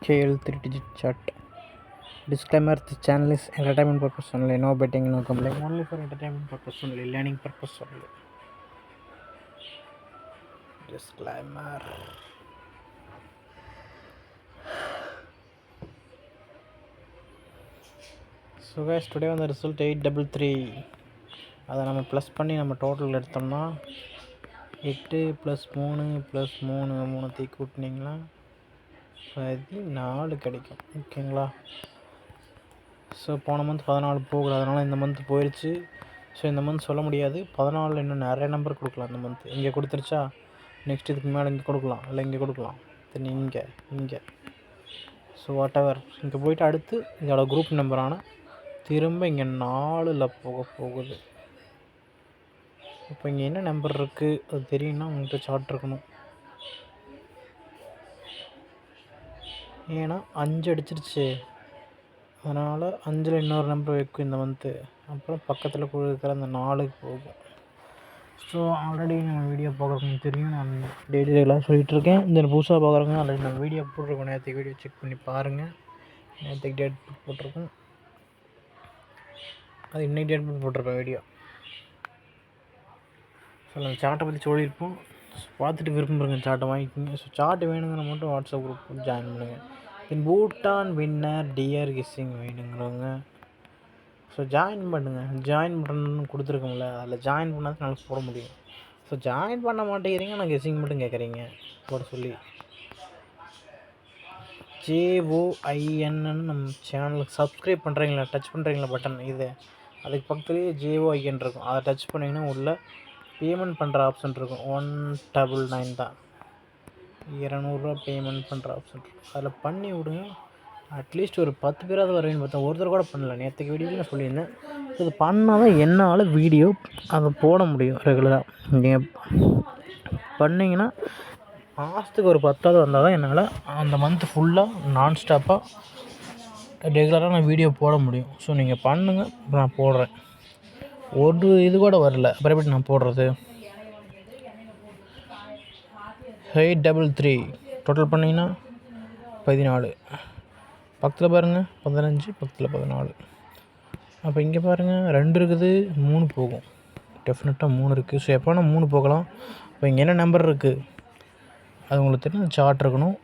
KL 3-digit chart. Disclaimer: this channel is entertainment purpose only. No betting, no gambling. Only for entertainment purpose only. Learning purpose only. Disclaimer. So guys, today on the result 833. அதை நம்ம plus பண்ணி நம்ம total எடுத்தோம்னா 8 + 3 + 3 மூணுத்தையும் கூட்டினீங்களா 14 கிடைக்கும். ஓகேங்களா? So போன month 14 போகல, அதனால் இந்த மந்த் போயிடுச்சு. ஸோ இந்த மந்த் சொல்ல முடியாது. 14 இன்னும் நிறைய நம்பர் கொடுக்கலாம். இந்த மந்த் இங்கே கொடுத்துருச்சா, நெக்ஸ்ட் இதுக்கு மேலே இங்கே கொடுக்கலாம், இல்லை இங்கே கொடுக்கலாம், தென் இங்கே ஸோ வாட் எவர். இங்கே போய்ட்டு அடுத்து இதோட குரூப் நம்பரான திரும்ப இங்கே 4ல் போக போகுது. இப்போ இங்கே என்ன நம்பர் இருக்குது அது தெரியும்னா உங்கள்கிட்ட சார்ட் இருக்கணும். ஏன்னா 5 அடிச்சிருச்சு, அதனால் 5ல் இன்னொரு நம்பர் வைக்கும் இந்த மந்த்து. அப்புறம் பக்கத்தில் கொடுக்குற அந்த 4க்கு போகும். ஸோ ஆல்ரெடி நம்ம வீடியோ பார்க்குறவங்க தெரியும், நான் டெய்லி எல்லாம் சொல்லிகிட்ருக்கேன். இந்த புதுசாக பார்க்குறவங்க ஆல்ரெடி நம்ம வீடியோ போட்டிருக்கோம். நேற்றுக்கு வீடியோ செக் பண்ணி பாருங்கள். நேற்றுக்கு டேட் போட்டிருக்கோம், அது இன்றைக்கி டேட் போட்டிருப்பேன் வீடியோ. ஸோ அந்த சார்ட்டை பற்றி சொல்லியிருப்போம். பார்த்துட்டு விரும்புகிறேங்க சார்ட்டை வாங்கிக்கோங்க. ஸோ சார்ட் வேணுங்கிற மட்டும் வாட்ஸ்அப் குரூப் ஜாயின் பண்ணுங்கள். தென் பூட்டான் வின்னர் டியர் கிஸ்ஸிங் வேணுங்கிறவங்க ஸோ ஜாயின் பண்ணுங்கள். ஜாயின் பண்ணணும்னு கொடுத்துருக்கோம்ல, அதில் ஜாயின் பண்ணால் தான் நல்லா போட முடியும். ஸோ ஜாயின் பண்ண மாட்டேங்கிறீங்க, நான் கெஸ்ஸிங் மட்டும் கேட்குறீங்க போட சொல்லி. JOIN நம்ம சேனலுக்கு சப்ஸ்கிரைப் பண்ணுறீங்களா, டச் பண்ணுறீங்களா பட்டன் இது, அதுக்கு பக்கத்துலேயே JOIN இருக்கும். அதை டச் பண்ணிங்கன்னா உள்ள பேமெண்ட் பண்ணுற ஆப்ஷன் இருக்கும். 199 தான், 200 பேமெண்ட் பண்ணுற ஆப்ஷன் இருக்கும். அதில் பண்ணி விடுங்க. அட்லீஸ்ட் ஒரு 10 பேராவது வருவேன்னு பார்த்தா ஒருத்தர் கூட பண்ணல. நேற்றுக்கு வீடியோவில் நான் சொல்லியிருந்தேன். ஸோ இது பண்ணால் தான் என்னால் வீடியோ அதை போட முடியும் ரெகுலராக. நீங்கள் பண்ணிங்கன்னா மாதத்துக்கு ஒரு 10வது வந்தால் தான் என்னால் அந்த மந்த் ஃபுல்லாக நான் ஸ்டாப்பாக ரெகுலராக நான் வீடியோ போட முடியும். ஸோ நீங்கள் பண்ணுங்கள், நான் போடுறேன். ஒரு இது கூட வரல, அப்புறம் எப்படி நான் போடுறது? 833 டோட்டல் பண்ணிங்கன்னா 14, பக்கத்தில் பாருங்கள் 15, பக்கத்தில் 14. அப்போ இங்கே பாருங்கள் 2 இருக்குது, 3 போகும். டெஃபினட்டாக 3 இருக்குது. ஸோ எப்போனா 3 போகலாம். இப்போ இங்கே என்ன நம்பர் இருக்குது அது உங்களுக்கு தெரியும், சார்ட் இருக்கணும்.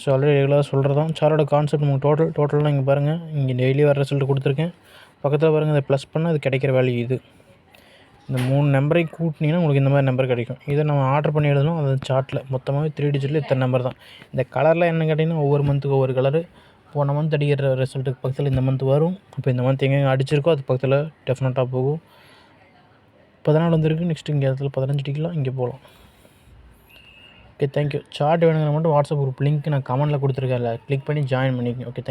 ஸோ ஆல்ரெடி ரெகுலராக சொல்கிறது தான் சார்ட்டோட கான்செப்ட். உங்களுக்கு டோட்டல்லாம் இங்கே பாருங்கள், இங்கே டெய்லி வர ரிசல்ட் கொடுத்துருக்கேன். பக்கத்தில் பாருங்கள், இதை ப்ளஸ் பண்ணால் அது கிடைக்கிற வேல்யூ இது. இந்த 3 நம்பரையும் கூட்டினீங்கன்னா உங்களுக்கு இந்த மாதிரி நம்பர் கிடைக்கும். இதை நம்ம ஆர்டர் பண்ணி எழுதணும். அது சார்ட்டில் மொத்தமாகவே 3 டிஜிட்டில் இத்தனை நம்பர் தான். இந்த கலரில் என்ன கேட்டிங்கன்னா ஒவ்வொரு மந்த்துக்கு ஒவ்வொரு கலரு. போன மந்த் அடிக்கிற ரிசல்ட்டுக்கு பக்கத்தில் இந்த மந்த் வரும். இப்போ இந்த மந்த் எங்கெங்கே அடிச்சிருக்கோ அது பக்கத்தில் டெஃபினட்டாக போகும். 14 வந்துருக்கு, நெக்ஸ்ட்டு இங்கே இடத்துல 15 அடிக்கலாம், இங்கே போகலாம். Okay, thank you. சார்ட் வேணுங்கிற மட்டும் வாட்ஸ்அப் குரூப் லிங்க் நான் கமெண்ட்டில் கொடுத்துருக்கேன், கிளிக் பண்ணி ஜாயின் பண்ணிக்கோங்க. Okay, thank you.